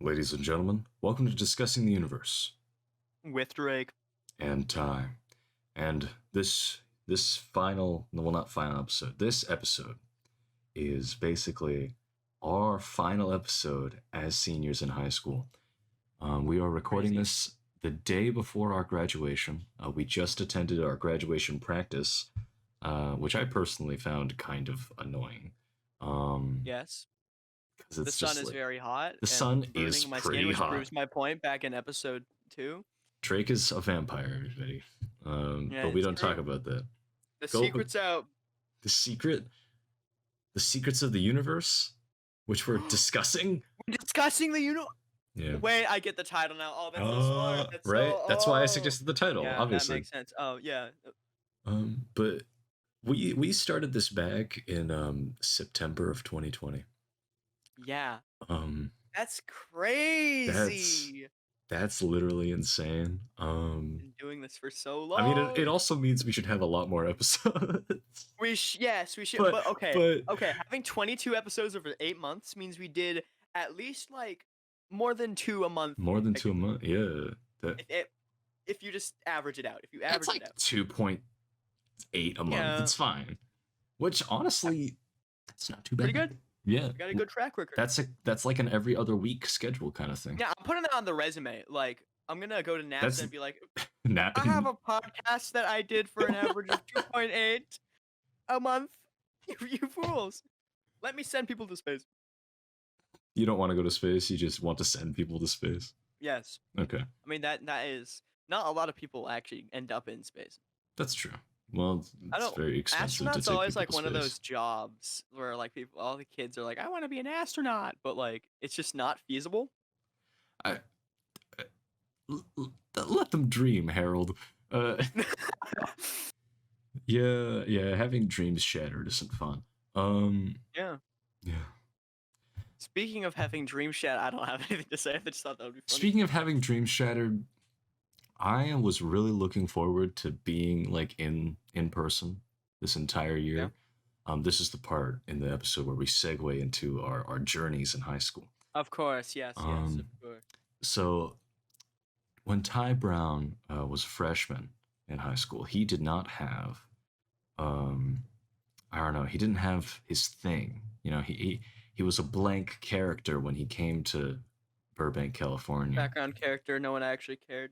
Ladies and gentlemen, welcome to Discussing the Universe With Drake. and Time. And this final, well, not final episode. This episode is basically our final episode as seniors in high school. We are recording Crazy. this the day before our graduation. We just attended our graduation practice, which I personally found kind of annoying. Yes. Because The it's sun just is like very hot the and sun burning is my pretty skin, which hot. proves my point back in episode 2. Drake is a vampire, everybody. Yeah, But we it's don't true. talk about that. The Go- secret's out. The secrets of the universe, which we're discussing. We're discussing the Yeah. Wait, I get the title now. Oh, that's so smart. That's right. so, That's why I oh. suggested the title. Yeah, obviously. that makes sense. Oh, yeah. But we started this back in September of 2020. Yeah. That's crazy. That's literally insane. Been doing this for so long. I mean, it also means we should have a lot more episodes. Yes, we should. But- But okay, but- okay. Having 22 episodes over 8 months means we did at least like more than 2 a month. More than 2 a month. Yeah. If you just average it out. If you That's average like it out. 2.8 a month. Yeah. It's fine. Which honestly, that's not too bad. Pretty good. Yeah. We got a good track record. That's like an every other week schedule kind of thing. Yeah, I'm putting that on the resume. Like, I'm gonna go to NASA That's- and be like, Now, I have a podcast that I did for an average of 2.8 a month. You fools. Let me send people to space. you don't want to go to space. You just want to send people to space. Yes. Okay, I mean, that is not a lot of people actually end up in space. that's true. Well, it's very expensive to Astronauts take always people like to one of space. those jobs where like people, all the kids are like, I want to be an astronaut, but like it's just not feasible. Let them dream, Harold. Yeah. Having dreams shattered isn't fun. Yeah. Yeah. Speaking of having dream shat, I don't have anything to say. I just thought that would be funny. Speaking of having dreams shattered, I was really looking forward to being like in person this entire year. This is the part in the episode where we segue into our journeys in high school. Of course, yes, of course. So when Ty Brown was a freshman in high school, he did not have I don't know, he didn't have his thing. You know, he was a blank character when he came to Burbank, California. Background character, no one actually cared.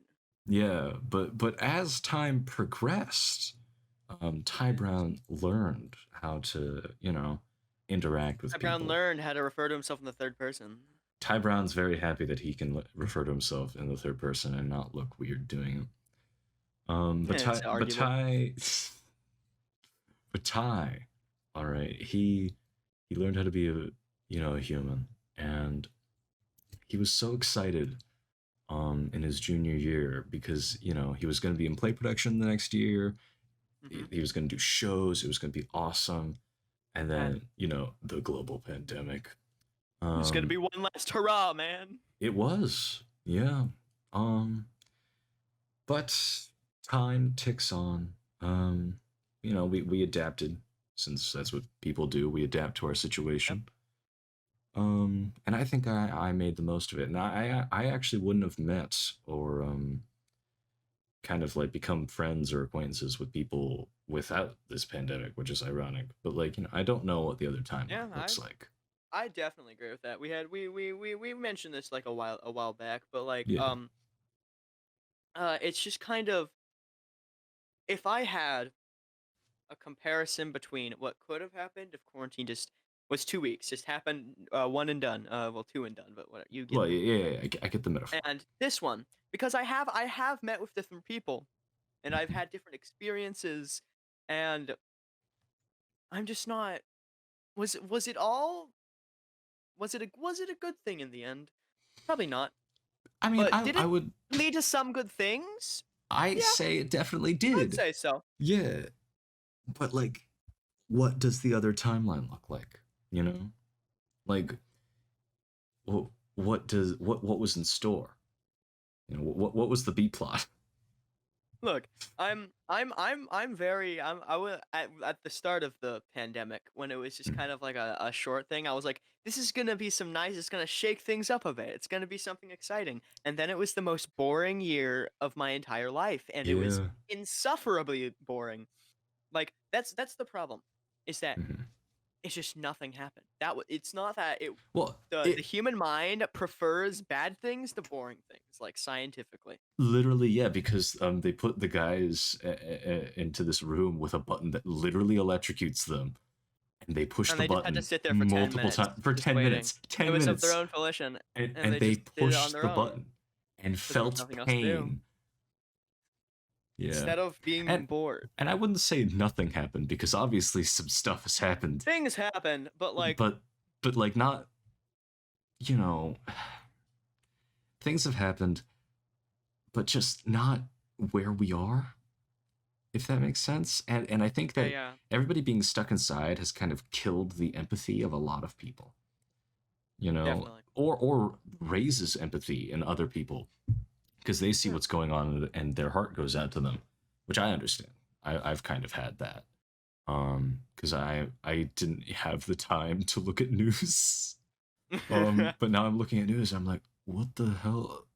Yeah, but as time progressed, Ty Brown learned how to, interact with Ty people. Brown learned how to refer to himself in the third person. Ty Brown's very happy that he can refer to himself in the third person and not look weird doing it. But Yeah, it's Ty, but Ty, all right, he learned how to be a human, and he was so excited in his junior year because he was going to be in play production the next year. He was going to do shows. It was going to be awesome, and then the global pandemic. It's gonna be one last hurrah, man. It was, yeah. But time ticks on. We adapted, since that's what people do. We adapt to our situation. And I think I made the most of it. And I actually wouldn't have met or kind of like become friends or acquaintances with people without this pandemic, which is ironic. But I don't know what the other timeline looks like. I definitely agree with that. We mentioned this like a while back, but it's just kind of, if I had a comparison between what could have happened if quarantine just was 2 weeks, just happened, one and done, 2 and done, but whatever, you get. Well, yeah, I get the metaphor. And this one, because I have met with different people, and I've had different experiences, and I'm just not. Was it a good thing in the end? Probably not. I mean, But did I it would lead to some good things? say it definitely did. I'd say so. Yeah. But what does the other timeline look like? What was in store? What was the B plot? Look, I'm very I was at the start of the pandemic when it was just Mm. kind of like a short thing. I was like, this is gonna be some nice. It's gonna shake things up a bit. It's gonna be something exciting. And then it was the most boring year of my entire life, and it was Yeah. insufferably boring. Like that's the problem, is that Mhm. it's just nothing happened. It's not that it Well, the human mind prefers bad things to boring things, like scientifically. literally, yeah, because they put the guys into this room with a button that literally electrocutes them, and they push And the they just had to button sit there for 10 multiple minutes, times for just 10 waiting. minutes, It 10 was of their minutes, own volition, and and they they just did it on pushed their the own button and because there was felt nothing else to do. pain. Yeah, Instead of being and bored. I wouldn't say nothing happened because obviously some stuff has happened, Things happen, but like, but like not, you know, things have happened, but just not where we are, if that makes sense. And I think yeah, that yeah, everybody being stuck inside has kind of killed the empathy of a lot of people, definitely. or raises empathy in other people because they see Yeah. what's going on and their heart goes out to them, which I understand. I've kind of had that because I didn't have the time to look at news. But now I'm looking at news. I'm like, what the hell?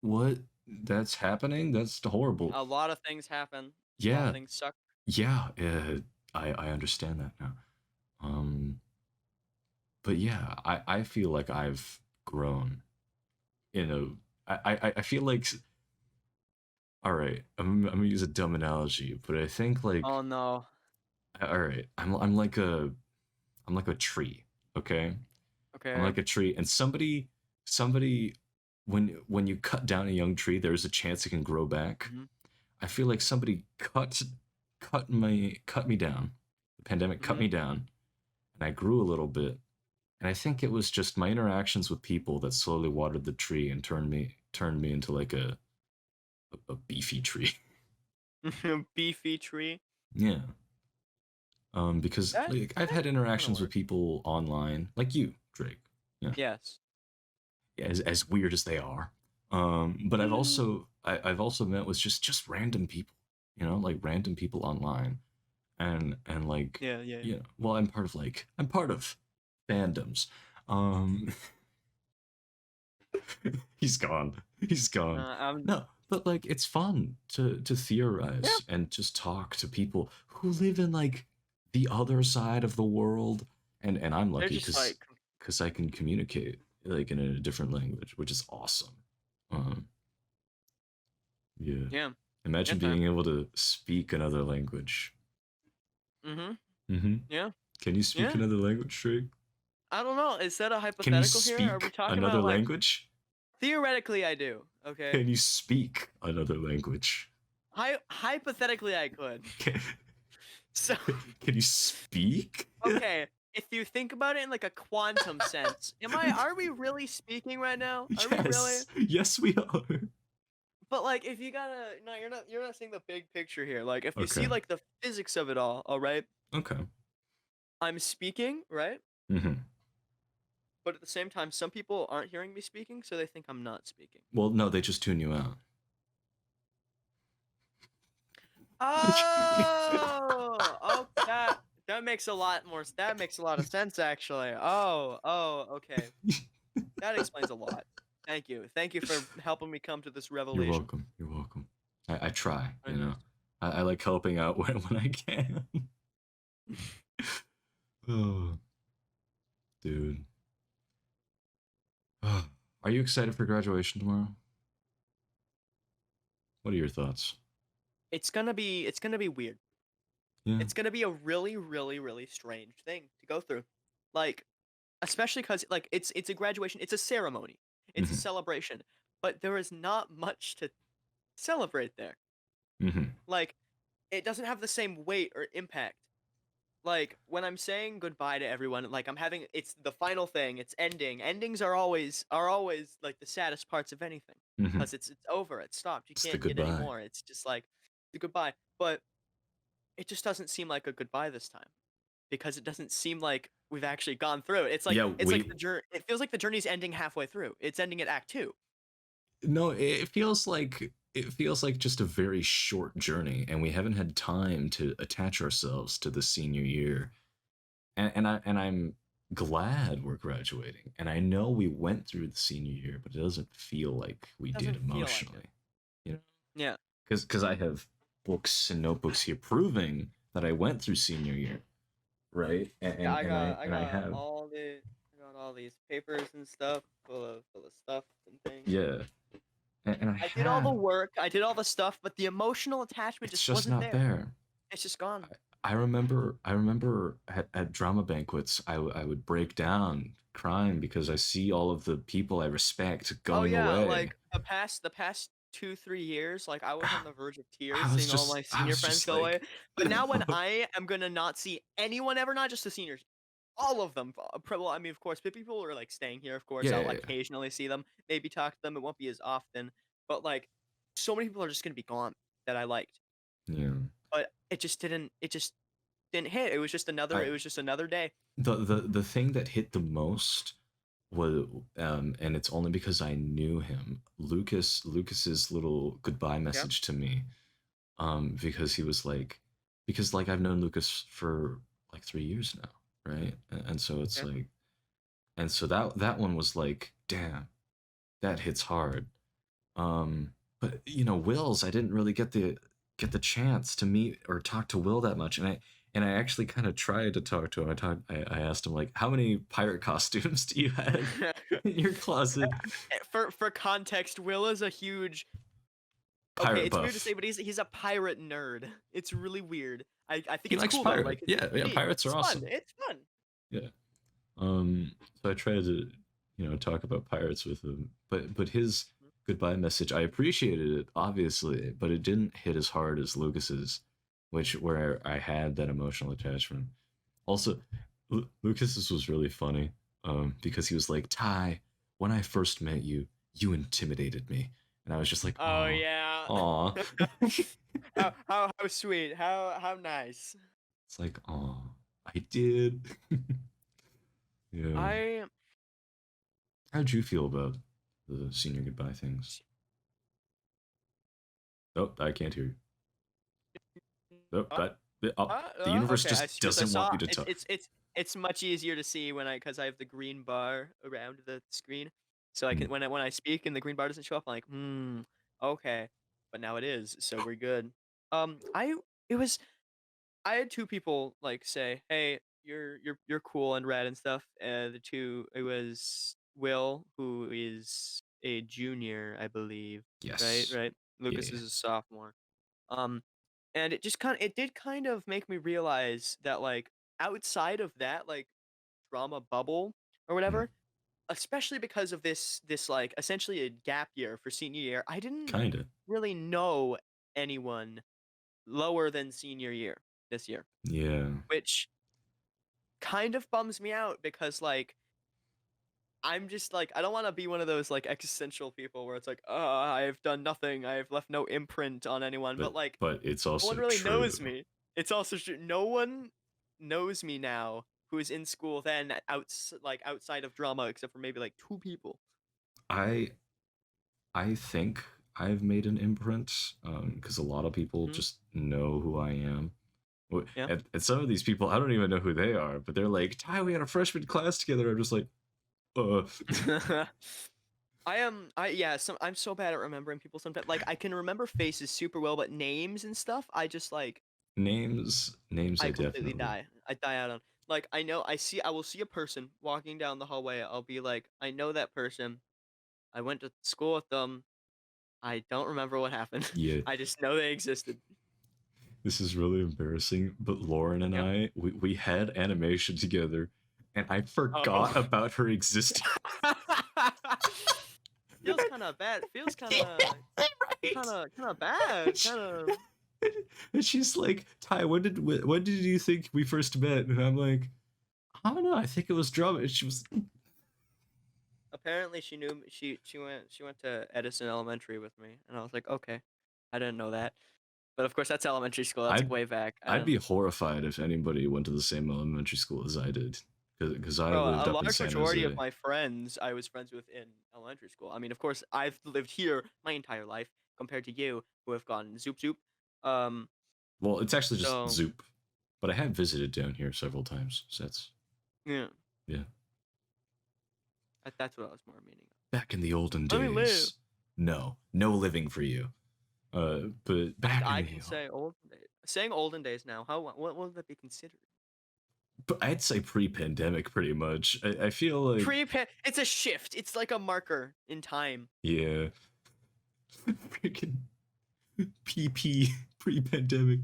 What? That's happening? That's horrible. A lot of things happen. A lot of Yeah, things suck. yeah. I understand that now. Um, but yeah, I feel like I've grown in a. I feel like, all right. I'm gonna use a dumb analogy, but I think Oh like, no. all right. I'm like a tree. Okay, I'm Okay. like a tree, and somebody when you cut down a young tree, there's a chance it can grow back. Mhm. I feel like somebody cut me down. The pandemic cut Mhm. me down, and I grew a little bit. And I think it was just my interactions with people that slowly watered the tree and turned me into like a beefy tree. Beefy tree. Yeah. Because That like I've that had kind of interactions with works. people online, like you, Drake. Yeah. Yes. As weird as they are. But Mm. I've also met with just random people, like random people online, and like, Yeah, yeah, yeah. well, I'm part of fandoms. Um, he's gone. He's gone. I'm No, but like it's fun to yeah. theorize and just talk to people who live in like the other side of the world, and I'm They're lucky just like because I can communicate like in a different language, which is awesome. Um, yeah. yeah. Imagine Yes, man. being able to speak another language. Mhm. Mm-hmm. Yeah. Can you speak Yeah. another language, Drake? I don't know. Is that a Can you hypothetical here? Are we speak talking another about like language? theoretically I do, okay? Can you speak another language? Hypothetically I could. Can, So, can you speak? okay, if you think about it in like a quantum sense, are we really speaking right now? Are we really? Yes. Yes, we are. But like if you gotta no, you're not seeing the big picture here. Like if you Okay. see like the physics of it all right? Okay. I'm speaking, right? Hmm. But at the same time, some people aren't hearing me speaking, so they think I'm not speaking. Well, no, they just tune you out. Oh, oh, that makes a lot more. That makes a lot of sense, actually. Oh, okay. That explains a lot. Thank you for helping me come to this You're revelation. welcome. You're welcome. I try, Very nice. I like helping out when I can. Oh, dude. Are you excited for graduation tomorrow? What are your thoughts? It's gonna be weird. Yeah. It's gonna be a really, really, really strange thing to go through. Like, especially because like it's a graduation. It's a ceremony. It's a Hmm. celebration. But there is not much to celebrate there. Hmm. Like, it doesn't have the same weight or impact. Like when I'm saying goodbye to everyone, like I'm having it's the final thing, it's ending. Endings are always like the saddest parts of anything Hmm. because it's over, it's stopped. You It's the can't get any goodbye. more. It's just like the goodbye. But it just doesn't seem like a goodbye this time because it doesn't seem like we've actually gone through it. Yeah, It's like we the journey. It feels like the journey's ending halfway through. It's ending at Act 2. no, it feels like it feels like just a very short journey, and we haven't had time to attach ourselves to the senior year. And I'm glad we're graduating, and I know we went through the senior year, but it doesn't feel like we did Doesn't feel like it. emotionally, you know, Yeah. because I have books and notebooks here proving that I went through senior year, right? And Yeah, and, and I I and I got have, I got all these papers and stuff full of stuff and things. yeah, and I I did all the have. work, I did all the stuff, but the emotional attachment It's just just wasn't not there. there. It's just gone. I remember at drama banquets, I would break down crying because I see all of the people I respect Oh going yeah, away. like the past 2 3 years, like I was on the verge of tears I was seeing all just my I senior was friends just go away. like, But now when I am gonna not see anyone ever, not just the seniors, all of them. Well, I mean, of course, people are like staying here. Of course, yeah, I'll yeah, occasionally see them, maybe talk to them. It won't be as often, but like, so many people are just gonna be gone that I liked. yeah. Yeah. But it just didn't. It just didn't hit. It was just another. I It was just another day. the thing that hit the most was, and it's only because I knew him, Lucas's little goodbye Yeah. message to me, because he was like, because like I've known Lucas for like 3 years now, right? And so it's Yeah. like, and so that one was like, damn, that hits hard. But Will's, I didn't really get the chance to meet or talk to Will that much, and I actually kind of tried to talk to him. I asked him like, how many pirate costumes do you have in your closet? For context, Will is a huge. Okay, Pirate it's weird to say, buff. but he's a pirate nerd. It's really weird. I think He it's likes cool though. pirate. Like Yeah, it's yeah. unique. Pirates It's are fun. awesome. It's fun. Yeah. So I tried to, talk about pirates with him, but his goodbye message, I appreciated it, obviously, but it didn't hit as hard as Lucas's, which where I had that emotional attachment. Also, Lucas's was really funny, because he was like, Ty, when I first met you, you intimidated me, and I was just like, Oh aw, yeah. aw. How sweet. How nice. It's like, aw, I did. Yeah. I How'd you feel about the senior goodbye things? Oh, I can't hear you. Oh, uh, the universe okay. I just because I doesn't want saw me to talk. it's much easier to see when because I have the green bar around the screen, so I Hmm. can when I speak and the green bar doesn't show up, I'm like okay, but now it is, so we're good. I it was I had two people like say, "Hey, you're cool and rad and stuff." The two it was Will, who is a junior, I believe. Right, Yes. right. Yeah, Lucas yeah. is a sophomore. Um, and it did kind of make me realize that like outside of that like drama bubble or Hmm. whatever, especially because of this like essentially a gap year for senior year, I didn't Kinda. really know anyone lower than senior year this year, Yeah. which kind of bums me out because like I'm just like I don't want to be one of those like existential people where it's like, "Oh, I've done nothing. I've left no imprint on anyone." But But like but it's no one also really true. knows me. It's also true. No one knows me now who is in school then outside of drama except for maybe like two people. I I think I've made an imprint, because a lot of people Hmm. just know who I am. Yeah. And some of these people, I don't even know who they are, but they're like, Ty, we had a freshman class together. I'm just like, uh. I am I yeah, I'm so bad at remembering people sometimes. Like I can remember faces super well, but names and stuff, I just like Names, I I completely definitely. die. I die out on. Like I will see a person walking down the hallway. I'll be like, I know that person. I went to school with them. I don't remember what happened. Yeah, I just know they existed. this is really embarrassing, but Lauren and Yeah. we had animation together, and I forgot Oh. about her existence. Feels kind of bad. Feels Yeah, right. kind of bad. Kind of. And she's like, Ty, when did you think we first met? And I'm like, I don't know. I think it was drama. And she was, Apparently, she knew she went to Edison Elementary with me, and I was like, okay, I didn't know that. But of course, that's elementary school. That's like I'd way back. I I'd don't. be horrified if anybody went to the same elementary school as I did. because I Bro, lived a up in large San majority of Jose. my friends I was friends with in elementary school. I mean, of course, I've lived here my entire life compared to you, who have gone zoop zoop. Um, Well, it's actually just so Zoop, but I have visited down here several times. So yeah, yeah. that's what I was more meaning. Back in the olden Let me live. days, no living for you. But back in I the, can say olden days. Saying olden days now, what would that be considered? but I'd say pre-pandemic, pretty much. I feel like, It's a shift. It's like a marker in time. yeah, freaking PP pre-pandemic.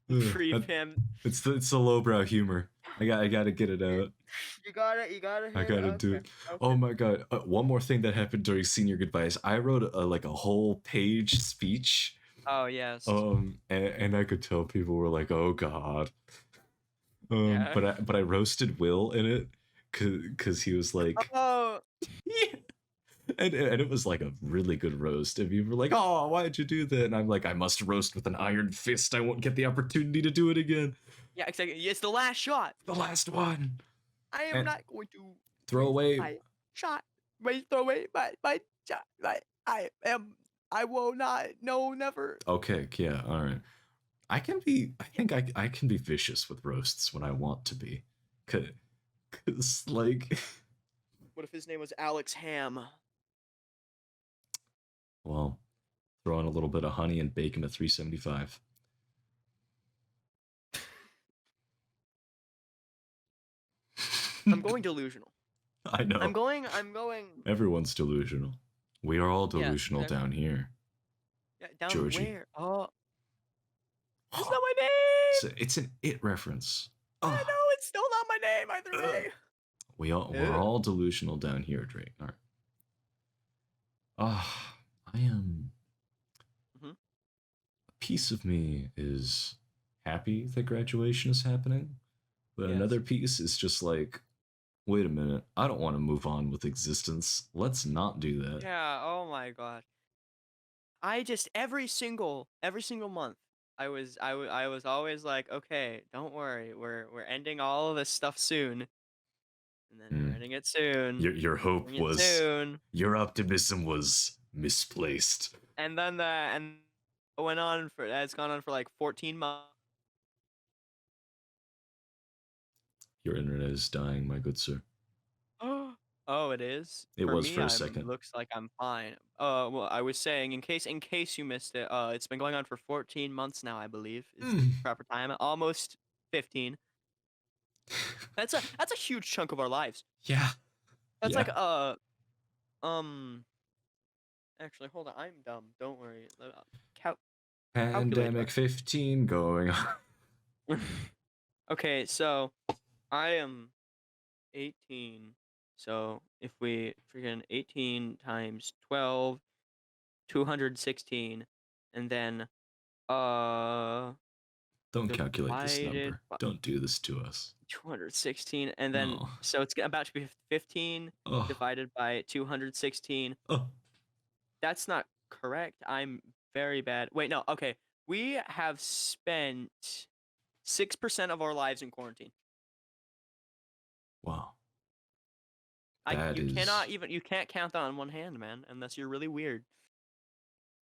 That, Pre-pam. it's the lowbrow humor. I gotta get it out. You gotta I hit it. gotta do Okay, it. Oh okay. my god! One more thing that happened during senior goodbyes. I wrote like a whole page speech. Oh yes. And I could tell people were like, "Oh god." Yeah. But I roasted Will in it, cause he was like, Oh, yeah. And it was like a really good roast. And people were like, "Oh, why'd you do that?" And I'm like, "I must roast with an iron fist. I won't get the opportunity to do it again." yeah, exactly. It's the last shot. The last one. I am And not going to throw waste away. my shot. Throw away my shot. I will not. No, never. Okay, yeah, all right. I think I can be vicious with roasts when I want to be. Cause like, What if his name was Alex Ham? well, throw in a little bit of honey and bake him at 375. I'm going delusional. I know. I'm going. Everyone's delusional. We are all Yes, delusional exactly. down here, Yeah, down Georgie. where? Oh, that's not my name. It's an it reference. I Oh, know it's still not my name either way. we're all delusional down here, Drake. All right. Ah, I am. Mm-hmm. A piece of me is happy that graduation is happening, but Yes. another piece is just like, wait a minute, I don't want to move on with existence. Let's not do that. Yeah. Oh my god. I just every single month I was always like, okay, don't worry, we're ending all of this stuff soon, and then we're Hmm. ending it soon, Your hope ending it was, soon, your optimism was misplaced. and then it went on for it's gone on for like 14 months. Your internet is dying, my good sir. Oh, it is. It For was me, for a I'm second. looks like I'm fine. Well, I was saying in case you missed it, it's been going on for 14 months now, I believe, is the Mm. proper time. Almost 15. That's a huge chunk of our lives. Yeah. That's Yeah. like um actually hold on, I'm dumb. Don't worry. Calculator. Pandemic 15 going on. Okay, so I am 18. So if we freaking 18 times 12, 216, and then uh Don't calculate this divided number. by Don't do this to us. 216, and then No. so it's about to be 15 Oh. divided by 216. Oh. That's not correct. I'm very bad. Wait, no. Okay. We have spent 6% of our lives in quarantine. Wow. I That you cannot is. even you can't count that on one hand, man, unless you're really weird.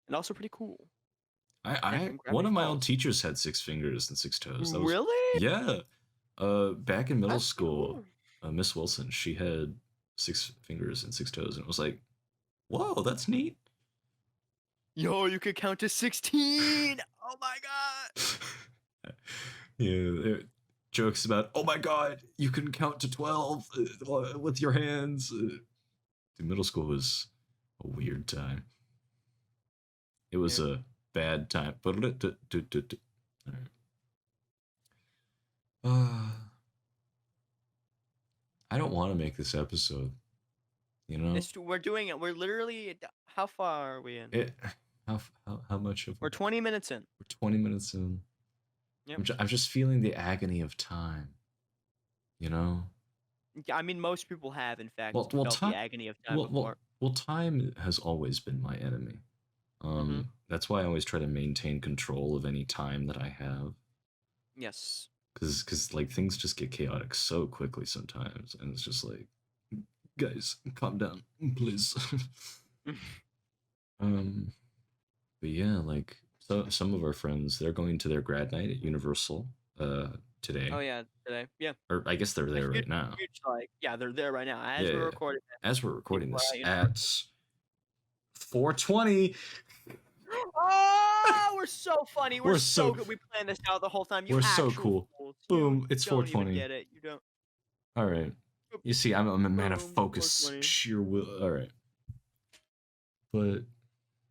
And also pretty cool. Yeah, One gravity of my old falls. teachers had 6 fingers and 6 toes. That was, Really? yeah. Back in middle That's pretty school, cool. Miss Wilson, she had 6 fingers and 6 toes, and it was like, whoa, that's neat. Yo, you could count to 16. Oh my god. Yeah, jokes about, oh my god, you can count to 12 with your hands. Dude, middle school was a weird time. It was Yeah. a bad time. Uh, I don't want to make this episode. You know, We're doing it. We're literally how far are we in? it. How much of We're 20 minutes in. we're 20 minutes in. Yep. I'm just feeling the agony of time. You know. Yeah, I mean most people have in fact Well, felt the time. agony of time Well, before. time has always been my enemy. Mhm. That's why I always try to maintain control of any time that I have. Yes. because like things just get chaotic so quickly sometimes, and it's just like, guys, calm down, please. um, but yeah, like so some of our friends, they're going to their grad night at Universal Oh today, yeah, today. Yeah, or I guess they're a there right now. huge like yeah, they're there right now as Yeah, we're yeah. recording. As we're recording People are this at at Universal. 4:20. Oh, we're so funny. We're we're so so good. We planned this out the whole time. You we're so actual cool. fools. You Boom, it's don't even 4:20. get it. You don't. All right. You see, I'm a man of Boom. focus, 420. sheer will. All right. But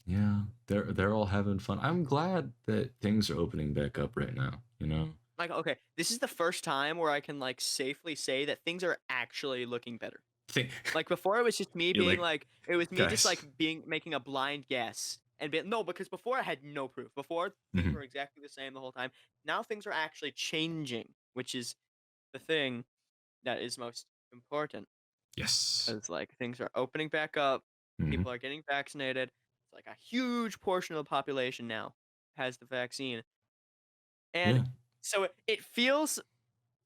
yeah, they're all having fun. I'm glad that things are opening back up right now, you know? Like, okay, this is the first time where I can like safely say that things are actually looking better. Think Like before, it was just me you're being like, like, it was me just guys. like being making a blind guess and being no, because before I had no proof. Before things Mhm. were exactly the same the whole time. Now things are actually changing, which is the thing that is most important. Yes. Because like things are opening back up, Mhm. people are getting vaccinated. It's like a huge portion of the population now has the vaccine, and Yeah. so it feels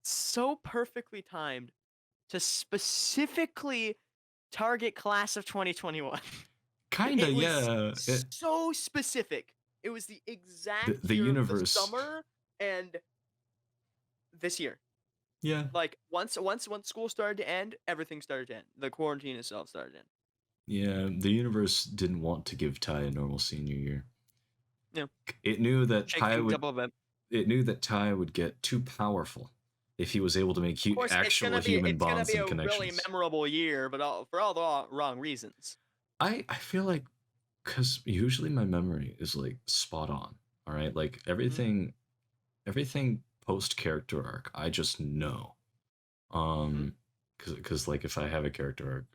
so perfectly timed to specifically target class of 2021. Kinda, It was yeah. so specific. It was the exact The year of the universe. summer and this year. Yeah. Like once school started to end, everything started to end. The quarantine itself started to end. Yeah, the universe didn't want to give Ty a normal senior year. Yeah, It knew that shake Ty things would up a little bit. it knew that Ty would get too powerful if he was able to make Of course, actual human it's gonna bonds be and a really connections. memorable year, but for all the wrong reasons. I feel like because usually my memory is like spot on. All right, like Hmm. everything post character arc, I just know. Hmm. Um, because like if I have a character arc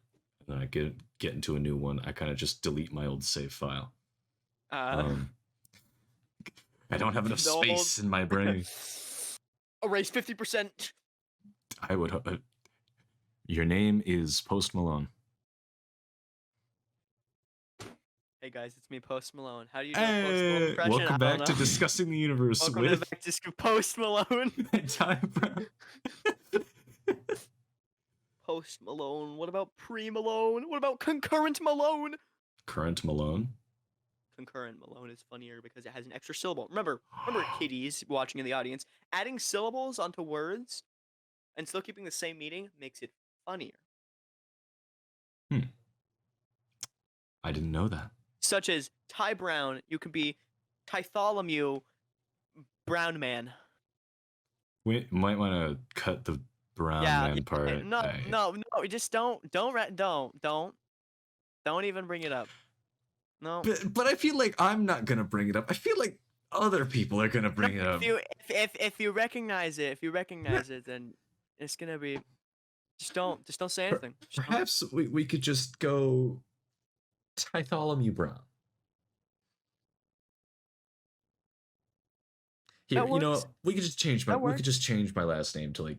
and then I get into a new one, I kind of just delete my old save file. Uh, Um, I don't have enough the old space in my brain. erase 50%. I would. Your name is Post Malone. Hey guys, it's me, Post Malone. How do you do a Post Malone Hey, impression? welcome I don't back to know. discussing the universe Welcome to with back to Post Malone. Time Brown. Post Malone. What about pre Malone? What about concurrent Malone? Current Malone. Concurrent Malone is funnier because it has an extra syllable. Remember, kiddies watching in the audience, adding syllables onto words and still keeping the same meaning makes it funnier. Hmm, I didn't know that. Such as Ty Brown, you could be Tytholomew Brown Man. We might want to cut the brown Yeah, man yeah. part. No, no, no. Just don't even bring it up. No. But I feel like I'm not gonna bring it up. I feel like other people are gonna No, bring it up. if you recognize it, then it's gonna be. Just don't say anything. Just don't. Perhaps we could just go Bartholomew Brown. Here, That works. we could just change That we could works. just change my last name to like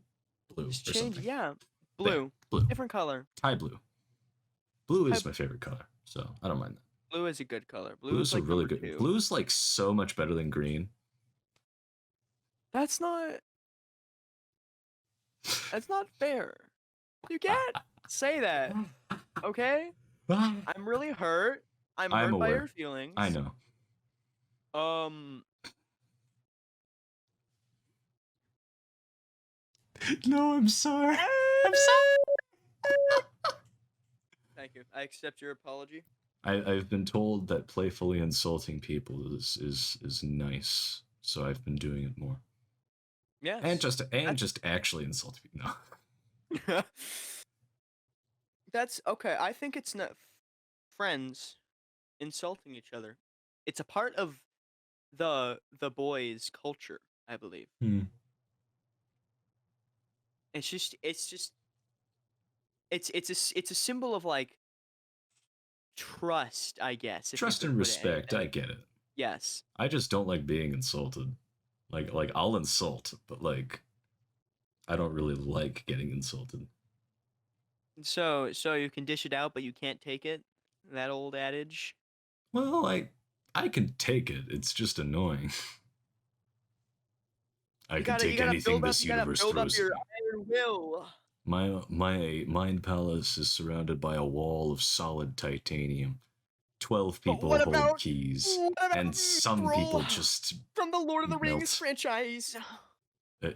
Blue Just or change. something. Yeah, There, blue, Blue. different color. Ty Blue. Blue Hi, is my favorite color, so I don't mind that. blue is a good color. Blue Blue is is a like really number good. two. Blue's like so much better than green. That's not. That's not fair. You can't say that. Okay. I'm really hurt. I'm I'm hurt by your aware. I feelings. know. Um. No, I'm sorry. I'm sorry. Thank you. I accept your apology. I've been told that playfully insulting people is nice, so I've been doing it more. Yes. And just actually insult people. No. That's okay. I think it's not friends insulting each other. It's a part of the boys' culture, I believe. Hmm. It's a symbol of like trust, I guess, if you Trust could and put it respect, I like get it. yes. I just don't like being insulted. Like I'll insult, but like I don't really like getting insulted. So you can dish it out, but you can't take it. That old adage. Well, I can take it. It's just annoying. I can take anything this You gotta universe build up throws at your me. iron will. My mind palace is surrounded by a wall of solid titanium. 12 But people hold keys, what about and me, some bro? people just From the Lord of the Rings melt. franchise. Uh,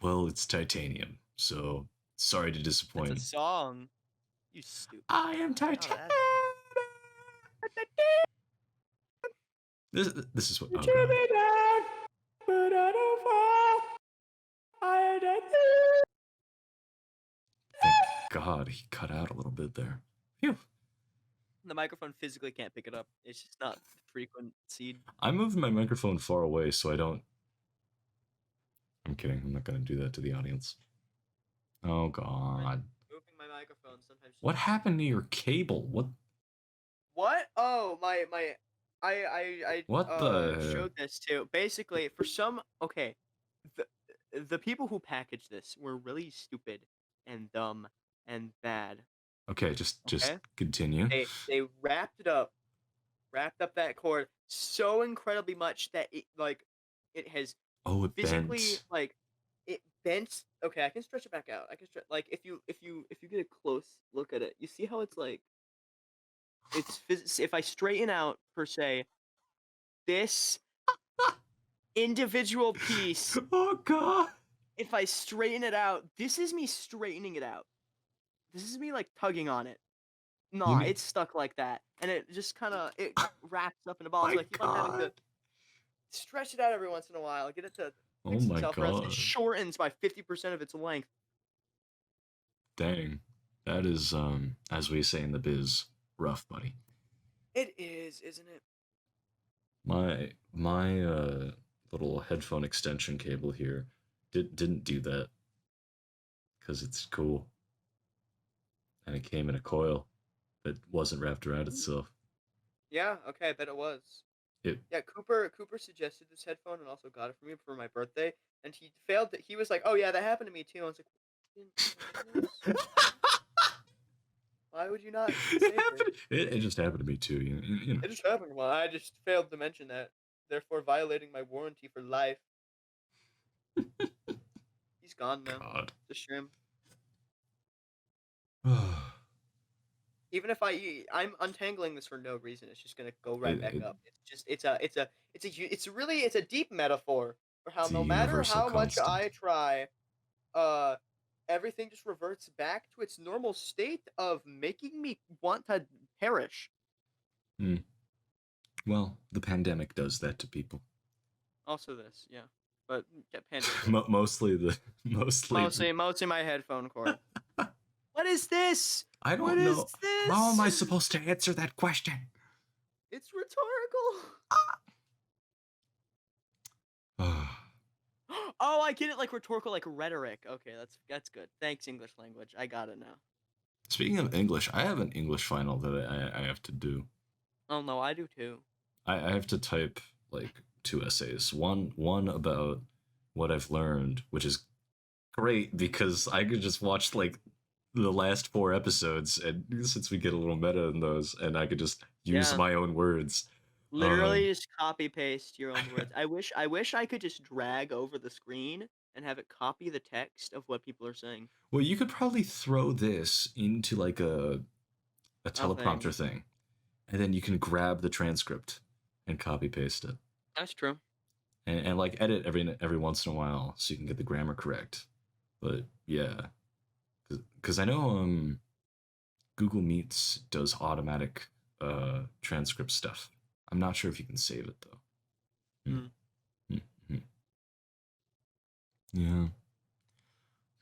well, it's titanium, so sorry to That's a disappoint. song. You stupid. I am Oh, titanium. that. This is what. You Oh tear god. me down, but I don't fall. I am titanium. Thank God he cut out a little bit there. Phew. The microphone physically can't pick it up. It's just not frequency. I moved my microphone far away so I don't. I'm kidding. I'm not going to do that to the audience. Oh god. Moving my microphone sometimes. What happened to your cable? What? Oh, I What the? showed this too. Basically, for some, okay, the the people who packaged this were really stupid and dumb and bad. Okay, just Okay, continue. they wrapped up that cord so incredibly much that it like it has Oh, it physically bent. like it bent. Okay, I can stretch it back out. I can stretch like if you get a close look at it, you see how it's like if I straighten out per se this individual piece, Oh god. if I straighten it out, this is me straightening it out. This is me like tugging on it. You Nah, mean? it's stuck like that, and it just kind of it wraps up in a ball. My So I keep on having to god. stretch it out every once in a while, get it to Oh fix my itself, or else it god. shortens by 50% of its length. Dang. That is as we say in the biz, rough, buddy. It is, isn't it? My little headphone extension cable here didn't do that because it's cool and it came in a coil that wasn't wrapped around Mhm. itself. Yeah. Okay. I bet it was. It Yeah. Cooper suggested this headphone and also got it for me for my birthday, and he failed. He was like, "Oh yeah, that happened to me too." I was like, "You didn't tell me this? Why would you not say this?" it just happened to me too. You know. It just happened. Well, I just failed to mention that, therefore violating my warranty for life. He's gone now. God. It's a shame. it, Even if I'm untangling this for no reason. It's just gonna go right back it, up. It's just it's a deep metaphor for how it's a no matter universal how much constant. I try, uh, everything just reverts back to its normal state of making me want to perish. Hmm. Well, the pandemic does that to people. Also, this, yeah, but yeah, pandemic. Mostly. Mostly my headphone cord. What is this? I What don't is know. How am this? I supposed to answer that question? It's rhetorical. Oh, I get it, like rhetorical, like rhetoric. Okay, that's good. Thanks, English language. I got it now. Speaking of English, I have an English final that I have to do. Oh no, I do too. I have to type like two essays. One about what I've learned, which is great because I could just watch like the last four episodes, and since we get a little meta in those, and I could just use Yeah, my own words. literally Um, just copy paste your own words. I wish I could just drag over the screen and have it copy the text of what people are saying. well, you could probably throw this into like a Oh, thing. teleprompter thing, and then you can grab the transcript and copy paste it, That's true. and like edit every once in a while so you can get the grammar correct. But yeah, because I know Google Meets does automatic transcript stuff. I'm not sure if you can save it though. Hmm. Mm. Hmm. Hmm. Yeah.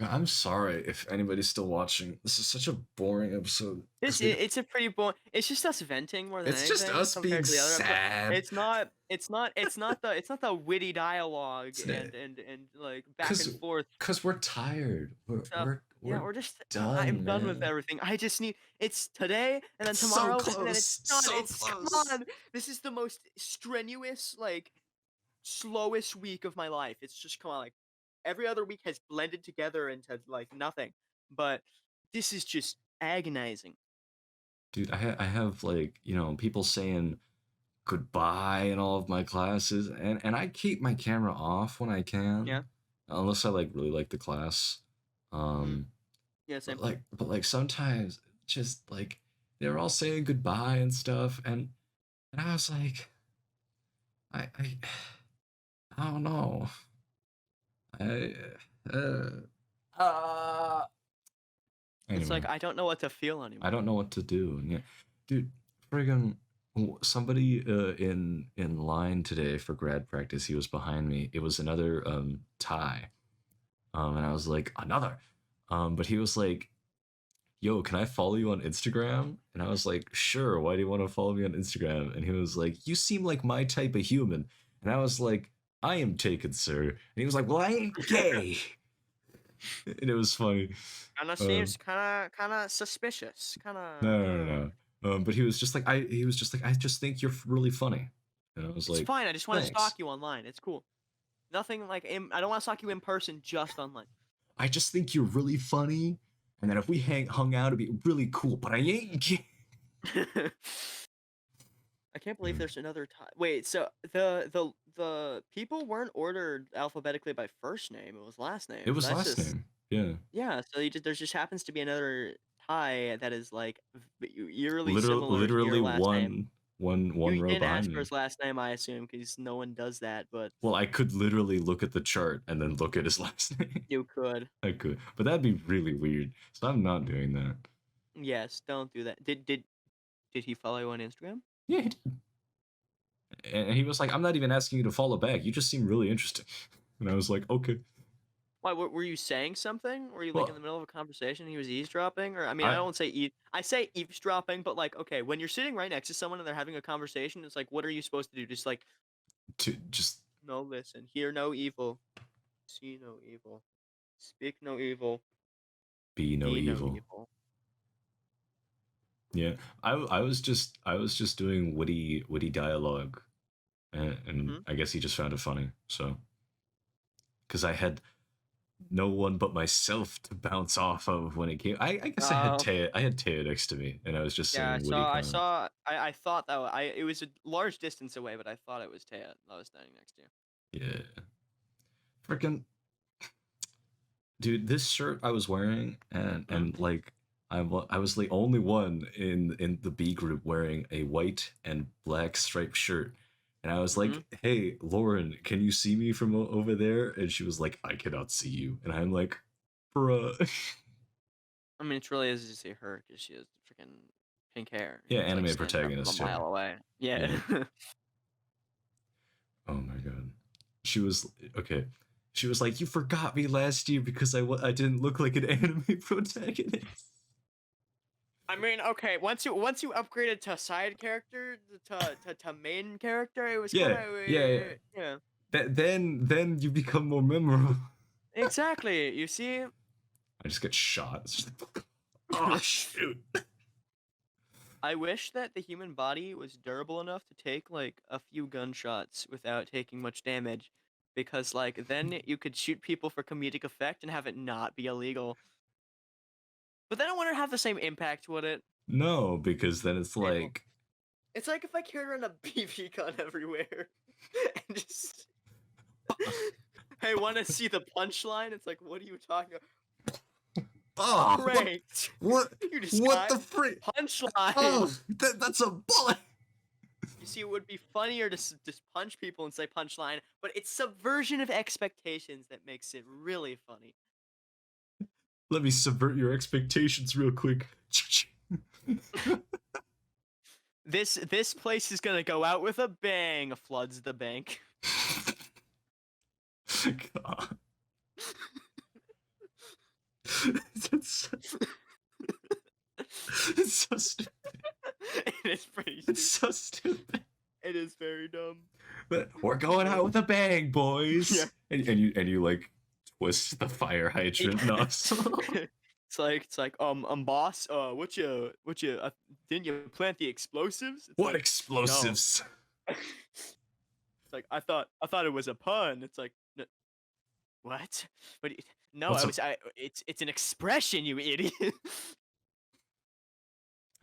I'm sorry if anybody's still watching. This is such a boring episode because It's a pretty boring. It's just us venting more than it's just anything us being compared to the other episode. sad. It's not the witty dialogue It's and like back because and forth because we're tired. stuff. Yeah, We're we're just I'm done, done with man. everything. I just need it's today and then It's so tomorrow and then it's close, done. so It's close. gone. This is the most strenuous, like slowest week of my life. It's just come on, like every other week has blended together into like nothing. But this is just agonizing. Dude, I have like people saying goodbye in all of my classes, and I keep my camera off when I Yeah. can, unless I like really like the class. Mm. Um, Yeah. but Same. like sometimes just like they're all saying goodbye and stuff, and I was like, I I I don't know. I uh, uh It's like anyway, I don't know what to feel I don't anymore. know what to do. And yeah, dude, friggin' somebody in line today for grad practice, he was behind me. It was another Ty. And I was like, another. But he was like, yo, can I follow you on Instagram? And I was like, sure, why do you want to follow me on Instagram? And he was like, you seem like my type of human. And I was like, I am taken, sir. And he was like, well, I ain't gay. And it was funny. Kind of Um, seems kind of suspicious. Kind no, of. no, no, no. But he was just like, he was just like, I just think you're really funny. And I was It's like, fine. I just want to stalk thanks. you online. It's cool. Nothing like I don't want to stalk you in person, just online. I just think you're really funny. And that if we hung out, it'd be really cool. But I ain't gay. I can't believe Yeah. there's another time. Wait, so the people weren't ordered alphabetically by first name. It was last name. It So was that's last just name. Yeah. yeah. So there just happens to be another Thai that is like eerily similar to your Literally last name. one You row didn't behind ask for me. his last name, I assume, because no one does that. But Well, I could literally look at the chart and then look at his last name. you could. I could, but that'd be really weird. So I'm not doing that. Yes, don't do that. Did he follow you on Instagram? Yeah, he did. And he was like, "I'm not even asking you to follow back. You just seem really interesting." And I was like, "Okay." Why, were you saying something? Were you like in the Well, middle of a conversation? He was eavesdropping, or I mean, I I don't say I say eavesdropping, but like, okay, when you're sitting right next to someone and they're having a conversation, it's like, what are you supposed to do? Just like, to just no, listen, hear no evil, see no evil, speak no evil, be no be no evil. evil. Yeah, I was just doing witty dialogue, and Mm-hmm. I guess he just found it funny. So because I had no one but myself to bounce off of when it came. I guess Oh, I had Taya next to me, and I was just yeah, saying witty comments. I thought that it was a large distance away, but I thought it was Taya that I was standing next to. Yeah, freaking dude, this shirt I was wearing, Mm-hmm. and like I was the only one in the B group wearing a white and black striped shirt. And I was Mm-hmm. like, "Hey, Lauren, can you see me from over there?" And she was like, "I cannot see you." And I'm like, "Bruh." I mean, it's really easy to see her because she has freaking pink hair. Yeah, It's like anime standing there from a protagonist too. mile away. Yeah. Yeah. Oh my god. She was okay. She was like, "You forgot me last year because I didn't look like an anime protagonist." I mean, okay, once you upgraded to side character to main character, it was kind Yeah, of yeah, yeah. yeah. Then you become more memorable. Exactly. You see, I just get shot. It's just like, oh shoot. I wish that the human body was durable enough to take like a few gunshots without taking much damage, because like then you could shoot people for comedic effect and have it not be illegal. But then I wouldn't have the same impact, would it? No, because then it's It will. like It's like if I carried around a BB gun everywhere and just hey, want to see the punchline? It's like, what are you talking oh Pranked. what You just what got the freak? punchline. Oh, that's a bullet. You see, it would be funnier to just punch people and say punchline, but it's subversion of expectations that makes it really funny. Let me subvert your expectations real quick. This place is gonna go out with a bang. Floods the bank. God. It's, it's so stupid. It is pretty It's stupid. so stupid. It is very dumb. But we're going out with a bang, Yeah. boys. And you like twist the fire hydrant nozzle. It's like boss, what you didn't you plant the explosives? It's What like no. explosives? It's like I thought it was a pun. It's like what? But no, What's I a? was I it's an expression, you idiot.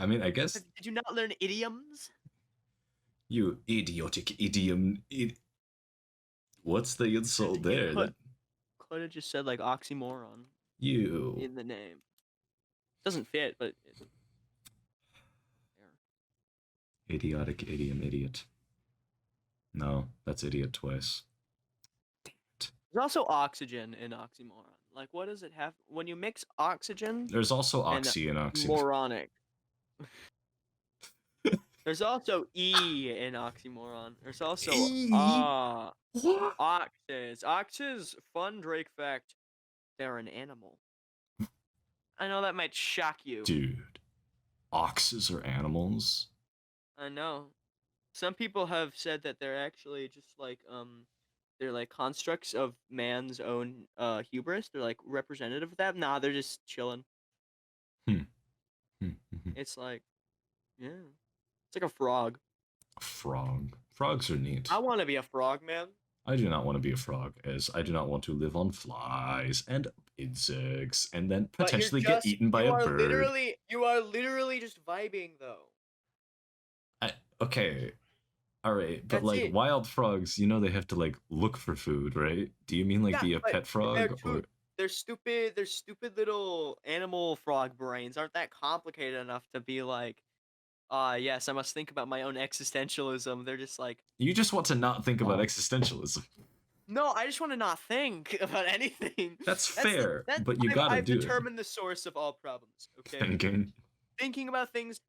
I mean, I guess Did you not learn idioms? You idiotic idiom. What's the insult You there? That could have just said like oxymoron you in the name. Doesn't fit, but it's there. idiotic idiom idiot. No, that's idiot twice. There's also oxygen in oxymoron. Like, what does it have when you mix oxygen There's also and oxy and oxy. moronic? There's also E in oxymoron. There's also What? oxes. Oxes, fun Drake fact, they're an animal. I know that might shock you. Dude, oxes are animals? I know. Some people have said that they're actually just like they're like constructs of man's own hubris. They're like representative of that. Nah, they're just chilling. Hmm. Hmm. It's like, yeah. It's like a frog. A frog. Frogs are neat. I want to be a frog, man. I do not want to be a frog, as I do not want to live on flies and insects and then But potentially get eaten by a bird. you are literally just vibing though. Okay, all right, but That's like it. wild frogs, you know they have to like look for food, right? Do you mean like Yeah, be a but pet frog or they're stupid. They're stupid little animal frog brains aren't that complicated enough to be like, yes, I must think about my own existentialism. They're just like, you just want to not think about existentialism? no, I just want to not think about anything. That's fair, That's but you gotta I've do it. determined the source of all problems. Okay, Thinking. thinking about things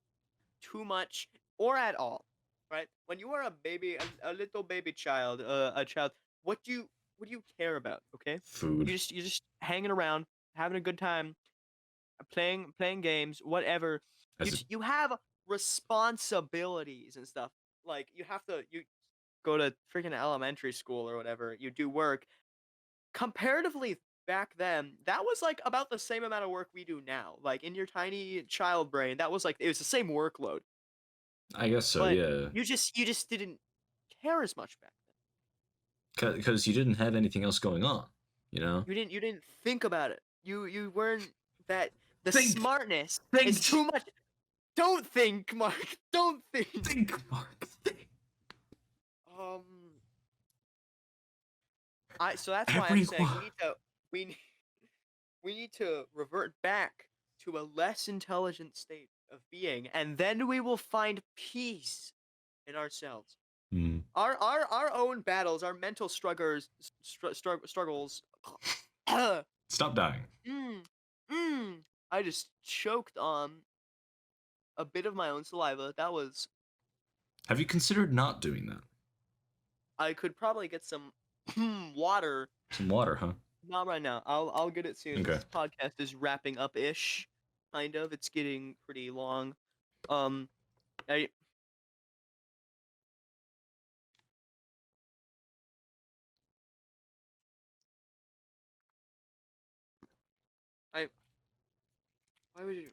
too much or at all, right? When you are a baby, a little baby child, a child, what do you care about? Okay, Food. you're just hanging around, having a good time, playing games, whatever. As a You have responsibilities and stuff. Like you go to freaking elementary school or whatever. You do work. Comparatively back then, that was like about the same amount of work we do now. Like in your tiny child brain, that was like it was the same workload. I guess so, But yeah. you just didn't care as much back Because you didn't have anything else going on, you know? then. You didn't think about it. You weren't that the Think! smartness is Think! too much. Don't think, Mark. Don't think. Think, Mark! Think! Um I so that's why I'm saying Everyone! we need, we need to revert back to a less intelligent state of being, and then we will find peace in ourselves. Hmm. Our own battles, our mental struggles. Stop dying. mm, I just choked on a bit of my own saliva. That was. Have you considered not doing that? I could probably get some water. Some water, huh? Not right now. I'll get it soon. Okay. This podcast is wrapping up ish, kind of. It's getting pretty long. Um, I I why would you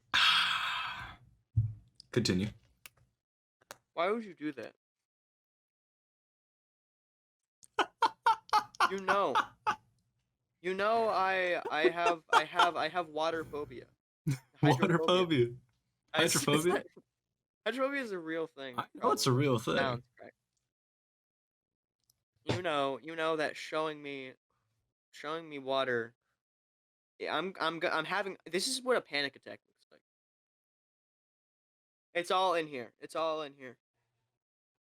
Continue. why would you do that? You know. You know I have water phobia. Water Hydrophobia. phobia. Hydrophobia? Hydrophobia is a real thing. I know it's a real thing. Sounds correct. You know that showing me water. I'm having this is what a panic attack looks like. It's all in here. It's all in here.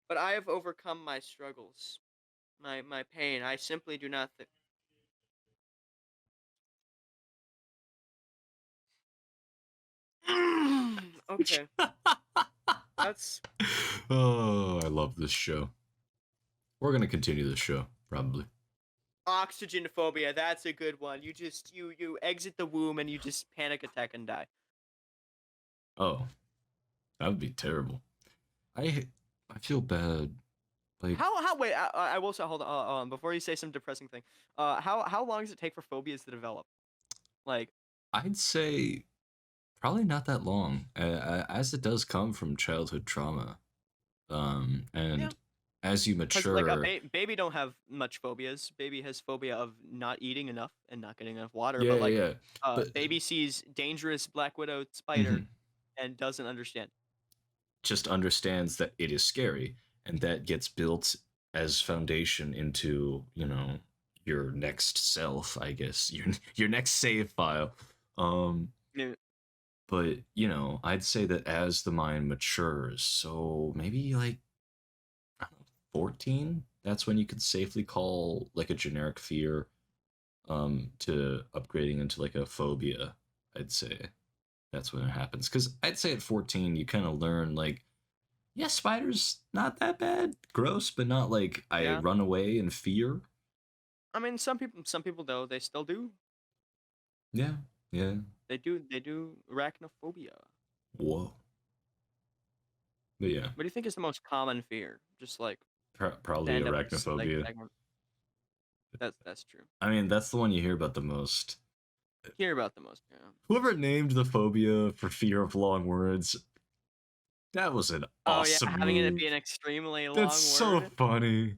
But I have overcome my struggles, my pain. I simply do not think. Okay, that's Oh, I love this show. We're gonna continue this show, probably. oxygen phobia. That's a good one. You just you exit the womb and you just panic attack and die. Oh, that would be terrible. I feel bad. Like How wait? I will say hold on before you say some depressing thing. How long does it take for phobias to develop? Like I'd say probably not that long, as it does come from childhood trauma. yeah, And as you because like a mature, baby don't have much phobias. Baby has phobia of not eating enough and not getting enough water. yeah, But yeah, like yeah. But baby sees dangerous black widow spider mhm, and doesn't understand. just understands that it is scary, and that gets built as foundation into, you know, your next self, I guess, your next save file. Um, Yeah. but you know, I'd say that as the mind matures, so maybe like I don't know, 14, that's when you could safely call like a generic fear to upgrading into like a phobia. I'd say that's when it happens, because I'd say at 14 you kind of learn like, yeah, spiders not that bad, gross, but not like I Yeah. run away in fear. I mean, some people though, they still do. Yeah, yeah. They do arachnophobia. Whoa. But yeah, What do you think is the most common fear? Just like to probably end up this like arachnophobia. segment. That's true. I mean, that's the one you hear about the most. Hear about the most. Yeah. Whoever named the phobia for fear of long words, that was an Oh yeah, awesome having it be move. an extremely That's long so word. funny.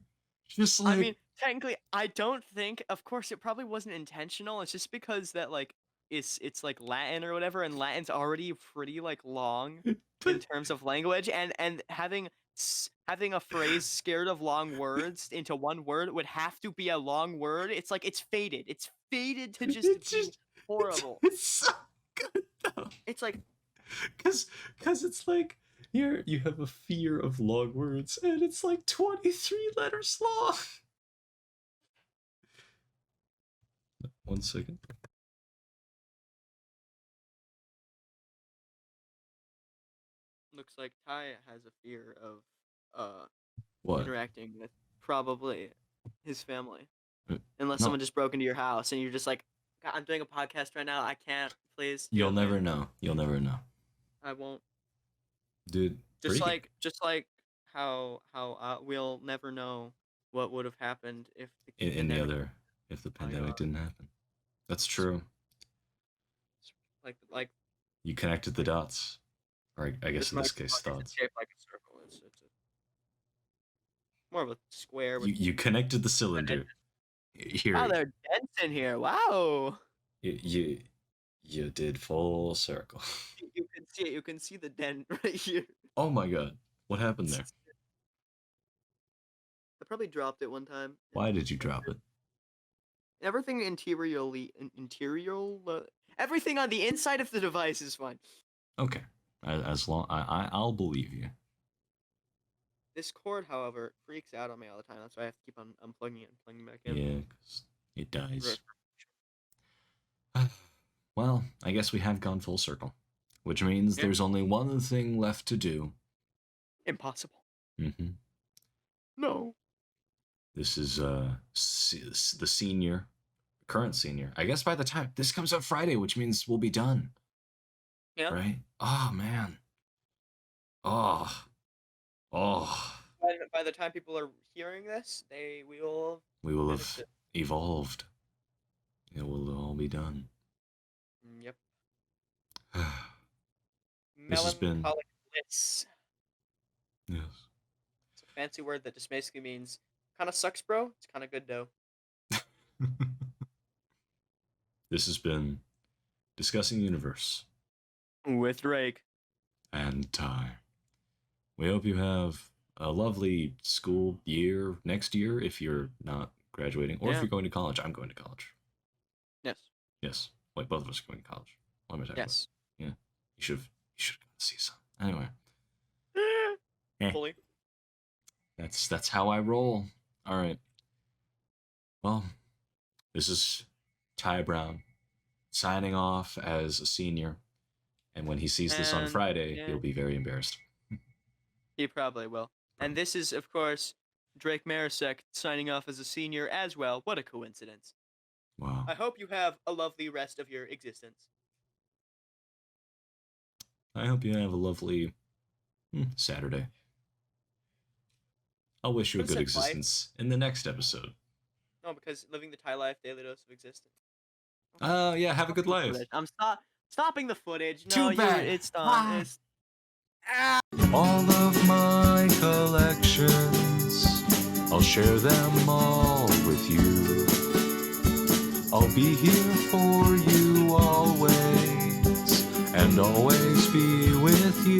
Just I like, mean, technically, I don't think. Of course, it probably wasn't intentional. It's just because that like it's like Latin or whatever, and Latin's already pretty like long in but terms of language, and having a phrase scared of long words into one word would have to be a long word. It's like it's fated. It's fated to just it's be just, horrible. it's so good though. It's like Cause it's like, here you have a fear of long words, and it's like 23 letters long. 1 second. looks like Ty has a fear of What? interacting with probably his family. Uh, Unless No, someone just broke into your house and you're just like, "God, I'm doing a podcast right now. I can't. Please, you you'll okay? never know. You'll never know, I won't." dude. Breaking Just like how we'll never know what would have happened if the in the pandemic. other, if the Oh my pandemic god! didn't happen. That's It's true. like You connected the dots, or I guess this in this microphone case, isn't thoughts. shaped like a circle. It's more of a square with. You connected the cylinder. Wow, Here, there are dents in here. Wow. you you did full circle. You can see it. You can see the dent right here. Oh my god, what happened there? I probably dropped it one time. Why did you drop it? Everything everything on the inside of the device is fine. Okay, as long I'll believe you. This cord, however, freaks out on me all the time. That's why I have to keep on unplugging it and plugging it back in. Yeah, 'cause it dies. Right. Well, I guess we have gone full circle, which means Yeah. there's only one thing left to do. Impossible. Mm-hmm. No. This is the senior, current senior. I guess by the time this comes out Friday, which means we'll be done, Yeah. right? Oh man. Oh. Oh. By the time people are hearing this, we will We will finish have it. evolved. It will all be done. Yep. This has been. Melancholic bliss. Yes. It's a fancy word that just basically means kind of sucks, bro. It's kind of good though. This has been Discussing the Universe With Drake. and Ty. We hope you have a lovely school year next year if you're not graduating, or if Yeah. you're going to college. I'm going to college. Yes. Yes. Wait, both of us are going to college. What am I talking Yes. about? Yeah. You should have gone to see some. Anyway. Fully. That's how I roll. All right. Well, this is Ty Brown signing off as a senior, and when he sees this on And Friday, yeah, he'll be very embarrassed. he probably will. And this is, of course, Drake Marisek signing off as a senior as well. What a coincidence. Wow. I hope you have a lovely rest of your existence. I hope you have a lovely Saturday. I'll wish you a Could've good said life. existence in the next episode. No, because living the Thai life, daily dose of existence. Oh, yeah, have a good life. I'm stopping the footage. Too No, bad. it's done. Why? It's All of my collections, I'll share them all with you. I'll be here for you always, and always be with you.